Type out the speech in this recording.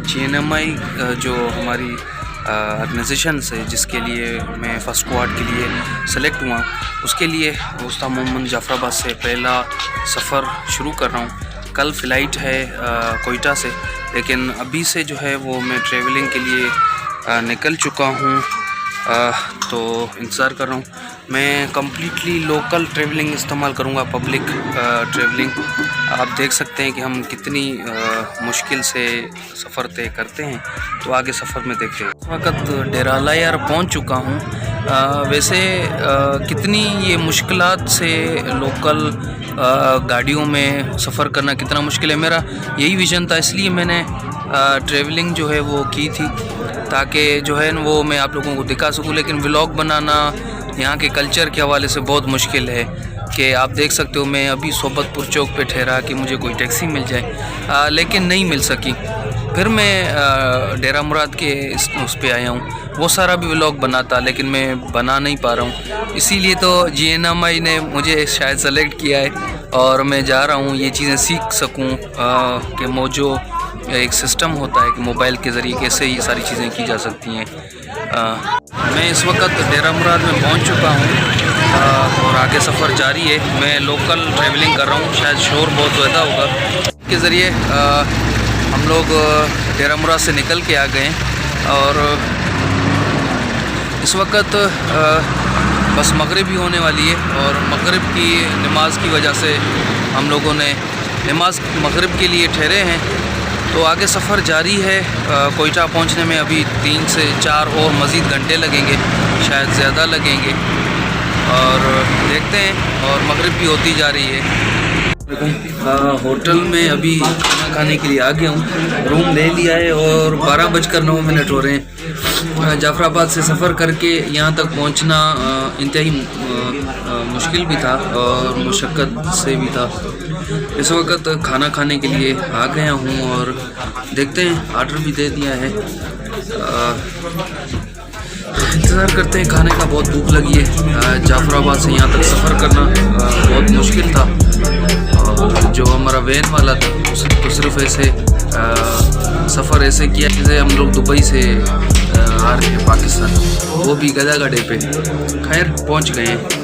GNMI जो हमारी organisation से जिसके लिए मैं फ़र्स्ट स्क्वाड के लिए सेलेक्ट हुआ, उसके लिए उस्ताद मोहम्मद जाफराबाद से पहला सफ़र शुरू कर रहा हूँ। कल फ़्लाइट है कोयटा से, लेकिन अभी से जो है वो मैं ट्रैवलिंग के लिए निकल चुका हूँ। तो इंतज़ार कर रहा हूँ। मैं कम्प्लीटली लोकल ट्रैवलिंग इस्तेमाल करूँगा, पब्लिक ट्रैवलिंग। आप देख सकते हैं कि हम कितनी मुश्किल से सफ़र तय करते हैं। तो आगे सफ़र में देखते हैं। इस वक्त डेराला यार पहुँच चुका हूँ। वैसे कितनी ये मुश्किलात से लोकल गाड़ियों में सफ़र करना कितना मुश्किल है। मेरा यही विज़न था, इसलिए मैंने ट्रैवलिंग जो है वो की थी, ताकि जो है वो मैं आप लोगों को दिखा सकूं। लेकिन व्लॉग बनाना यहाँ के कल्चर के हवाले से बहुत मुश्किल है कि आप देख सकते हो। मैं अभी सोबतपुर चौक पे ठहरा कि मुझे कोई टैक्सी मिल जाए, लेकिन नहीं मिल सकी। फिर मैं डेरा मुराद के उस पे आया हूँ। वो सारा भी व्लॉग बनाता, लेकिन मैं बना नहीं पा रहा हूँ। इसीलिए तो GNMI ने मुझे शायद सेलेक्ट किया है और मैं जा रहा हूँ ये चीज़ें सीख सकूँ कि मौजो एक सिस्टम होता है कि मोबाइल के ज़रिए कैसे ये सारी चीज़ें की जा सकती हैं। मैं इस वक्त डेरा मुराद में पहुंच चुका हूं और आगे सफ़र जारी है। मैं लोकल ट्रैवलिंग कर रहा हूं, शायद शोर बहुत ज़्यादा होगा। के ज़रिए हम लोग डेरा मुराद से निकल के आ गए और इस वक्त बस मगरिब ही होने वाली है और मगरिब की नमाज की वजह से हम लोगों ने नमाज मगरिब के लिए ठहरे हैं। तो आगे सफ़र जारी है। कोयटा पहुंचने में अभी 3 से 4 और मज़ीद घंटे लगेंगे, शायद ज़्यादा लगेंगे, और देखते हैं। और मगरिब भी होती जा रही है। होटल में अभी खाना खाने के लिए आ गया हूँ। रूम ले लिया है और 12:09 हो रहे हैं। जाफराबाद से सफ़र करके यहाँ तक पहुँचना इंतहाई मुश्किल भी था और मुशक्क़त से भी था। इस वक्त खाना खाने के लिए आ गया हूँ और देखते हैं, आर्डर भी दे दिया है। इंतज़ार करते हैं खाने का। बहुत भूख लगी है। जाफराबाद से यहाँ तक सफ़र करना बहुत मुश्किल था और जो हमारा वैन वाला था तो सिर्फ ऐसे सफ़र ऐसे किया जैसे हम लोग दुबई से आ रहे हैं पाकिस्तान, वो भी गदा गड्ढे पे। खैर पहुँच गए हैं।